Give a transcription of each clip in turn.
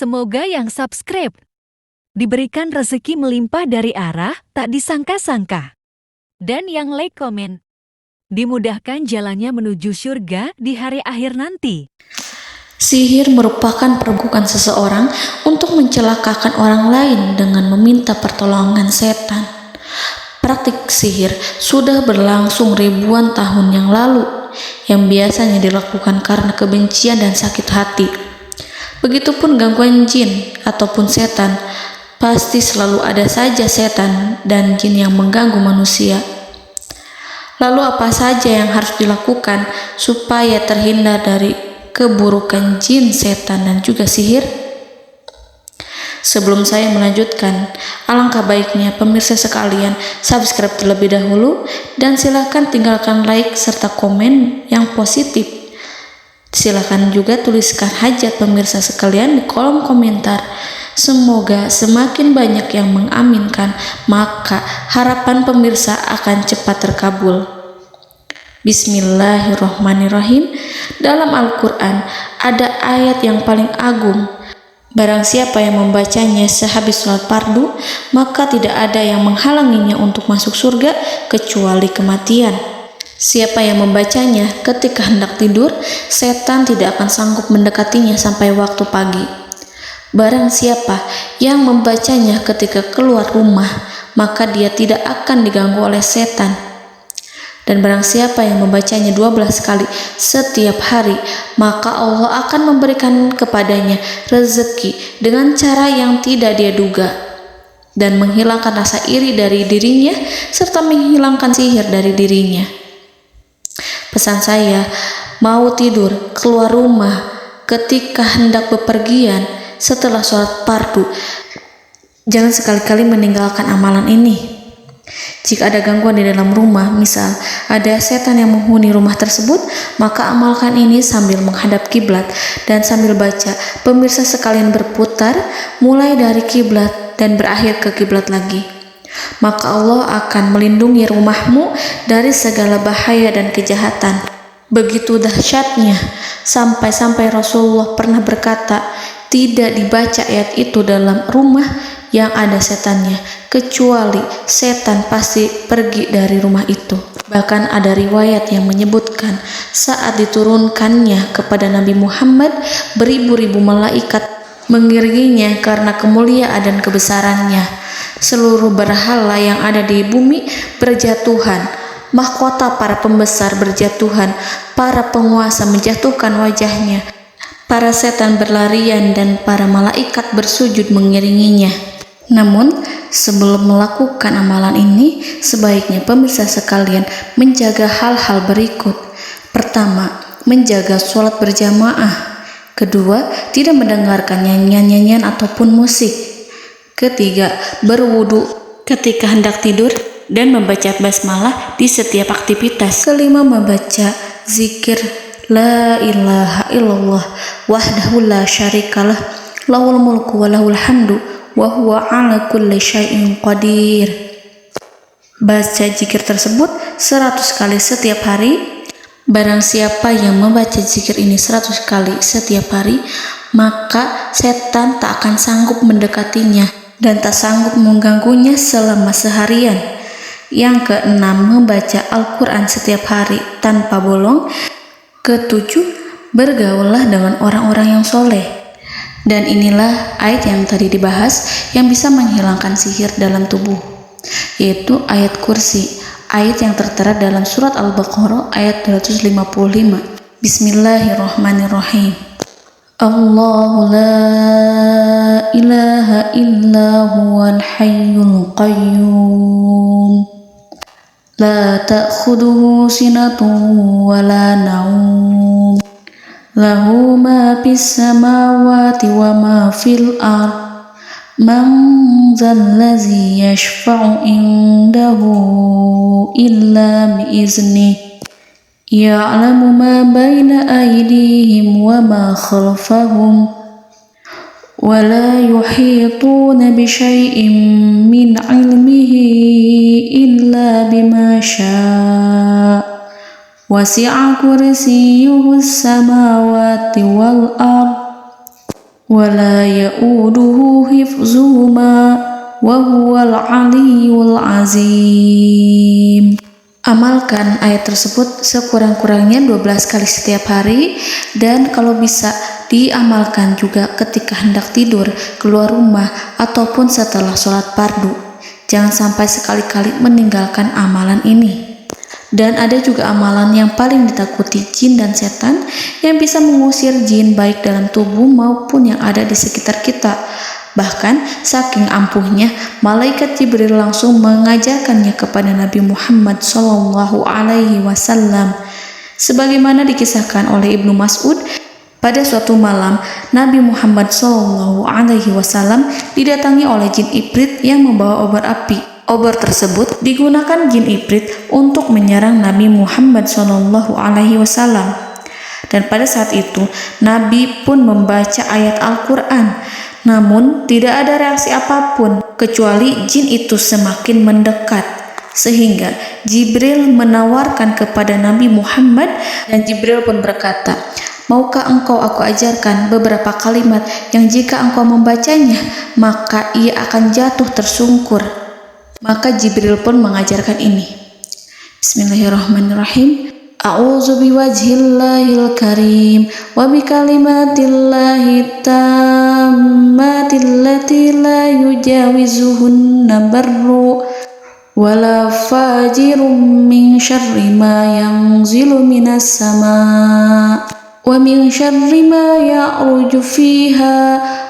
Semoga yang subscribe diberikan rezeki melimpah dari arah tak disangka-sangka. Dan yang like komen, dimudahkan jalannya menuju surga di hari akhir nanti. Sihir merupakan perbuatan seseorang untuk mencelakakan orang lain dengan meminta pertolongan setan. Praktik sihir sudah berlangsung ribuan tahun yang lalu, yang biasanya dilakukan karena kebencian dan sakit hati. Begitupun gangguan jin ataupun setan, pasti selalu ada saja setan dan jin yang mengganggu manusia. Lalu apa saja yang harus dilakukan supaya terhindar dari keburukan jin, setan, dan juga sihir? Sebelum saya melanjutkan, alangkah baiknya pemirsa sekalian subscribe terlebih dahulu dan silakan tinggalkan like serta komen yang positif. Silakan juga tuliskan hajat pemirsa sekalian di kolom komentar. Semoga semakin banyak yang mengaminkan, maka harapan pemirsa akan cepat terkabul. Bismillahirrahmanirrahim. Dalam Al-Quran ada ayat yang paling agung. Barang siapa yang membacanya sehabis sholat fardu, maka tidak ada yang menghalanginya untuk masuk surga kecuali kematian. Siapa yang membacanya ketika hendak tidur, setan tidak akan sanggup mendekatinya sampai waktu pagi. Barang siapa yang membacanya ketika keluar rumah, maka dia tidak akan diganggu oleh setan. Dan barang siapa yang membacanya 12 kali setiap hari, maka Allah akan memberikan kepadanya rezeki dengan cara yang tidak dia duga, dan menghilangkan rasa iri dari dirinya, serta menghilangkan sihir dari dirinya. Pesan saya, mau tidur, keluar rumah, ketika hendak bepergian, setelah sholat fardu, jangan sekali-kali meninggalkan amalan ini. Jika ada gangguan di dalam rumah, misal ada setan yang menghuni rumah tersebut, maka amalkan ini sambil menghadap kiblat dan sambil baca. Pemirsa sekalian berputar mulai dari kiblat dan berakhir ke kiblat lagi. Maka Allah akan melindungi rumahmu dari segala bahaya dan kejahatan. Begitu dahsyatnya, sampai-sampai Rasulullah pernah berkata, tidak dibaca ayat itu dalam rumah yang ada setannya, kecuali setan pasti pergi dari rumah itu. Bahkan ada riwayat yang menyebutkan saat diturunkannya kepada Nabi Muhammad, beribu-ribu malaikat mengiringinya karena kemuliaan dan kebesarannya. Seluruh berhala yang ada di bumi berjatuhan, mahkota para pembesar berjatuhan, para penguasa menjatuhkan wajahnya, para setan berlarian dan para malaikat bersujud mengiringinya. Namun, sebelum melakukan amalan ini, sebaiknya pemirsa sekalian menjaga hal-hal berikut. Pertama, menjaga sholat berjamaah. Kedua, tidak mendengarkan nyanyian-nyanyian ataupun musik. Ketiga, berwudu ketika hendak tidur dan membaca basmalah di setiap aktivitas. Kelima, membaca zikir la ilaha illallah wahdahu la syarikalah lahul mulku wa lahul hamdu wa huwa ala kulli syai'in qadir. Baca zikir tersebut 100 kali setiap hari. Barang siapa yang membaca zikir ini 100 kali setiap hari, maka setan tak akan sanggup mendekatinya dan tak sanggup mengganggunya selama seharian. Yang keenam, membaca Al-Quran setiap hari tanpa bolong. Ketujuh, bergaullah dengan orang-orang yang soleh. Dan inilah ayat yang tadi dibahas yang bisa menghilangkan sihir dalam tubuh, yaitu ayat kursi, ayat yang tertera dalam surat Al-Baqarah ayat 255. Bismillahirrahmanirrahim. Allahu la ilaha illa huwal hayyul qayyum la ta'khuduhu sinatun wa la naum lahu ma fis samawati wa ma fil ard man zallazi yashfa'u indahu illa biiznihi ya'lamu ma baina aydihim wa ma khalfahum wa la yuhituna bi syai'in min 'ilmihi illa bima syaa' wasi'a kursiyyuhu as-samawati wal ard ولا يؤوده حفظهما وهو العلي العظيم. Amalkan ayat tersebut sekurang-kurangnya 12 kali setiap hari, dan kalau bisa diamalkan juga ketika hendak tidur, keluar rumah, ataupun setelah sholat fardu. Jangan sampai sekali-kali meninggalkan amalan ini. Dan ada juga amalan yang paling ditakuti jin dan setan, yang bisa mengusir jin baik dalam tubuh maupun yang ada di sekitar kita. Bahkan saking ampuhnya, malaikat Jibril langsung mengajarkannya kepada Nabi Muhammad SAW. Sebagaimana dikisahkan oleh Ibnu Mas'ud, pada suatu malam Nabi Muhammad SAW didatangi oleh jin Ifrit yang membawa obor api. Obor tersebut digunakan jin Ifrit untuk menyerang Nabi Muhammad SAW. Dan pada saat itu Nabi pun membaca ayat Al-Quran. Namun tidak ada reaksi apapun, kecuali jin itu semakin mendekat. Sehingga Jibril menawarkan kepada Nabi Muhammad, dan Jibril pun berkata, "Maukah engkau aku ajarkan beberapa kalimat yang jika engkau membacanya, maka ia akan jatuh tersungkur?" Maka Jibril pun mengajarkan ini. Bismillahirrahmanirrahim. A'udzu biwajhillahil karim wa bikalimatillahi tammatil lati la yujawizuhunna barru wala fajirum min syarri ma yanzilu minas sama wa min syarri ma ya'ruju fiha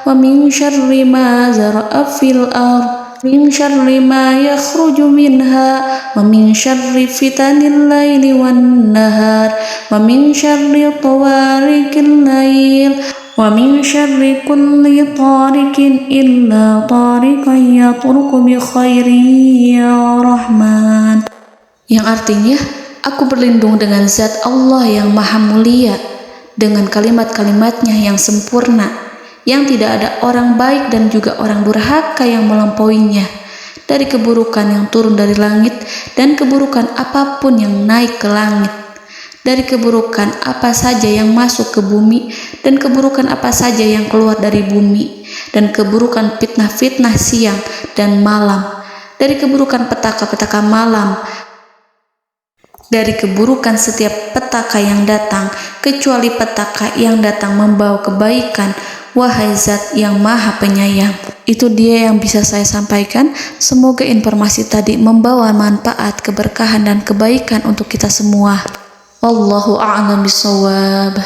wa min syarri ma zara'a fil ardh min syarri ma yakhruju minha wa min syarri fitanil laili wan nahar wa min syarri tawarikil lail wa min syarri kulli tarikin illa tarikan yatruku bi khairin ya Rahman. Yang artinya, aku berlindung dengan zat Allah yang maha mulia, dengan kalimat-kalimatnya yang sempurna, yang tidak ada orang baik dan juga orang durhaka yang melampauinya, dari keburukan yang turun dari langit dan keburukan apapun yang naik ke langit, dari keburukan apa saja yang masuk ke bumi dan keburukan apa saja yang keluar dari bumi, dan keburukan fitnah-fitnah siang dan malam, dari keburukan petaka-petaka malam, dari keburukan setiap petaka yang datang, kecuali petaka yang datang membawa kebaikan. Wahai Zat yang Maha Penyayang. Itu dia yang bisa saya sampaikan. Semoga informasi tadi membawa manfaat, keberkahan dan kebaikan untuk kita semua. Wallahu a'lam bishawab.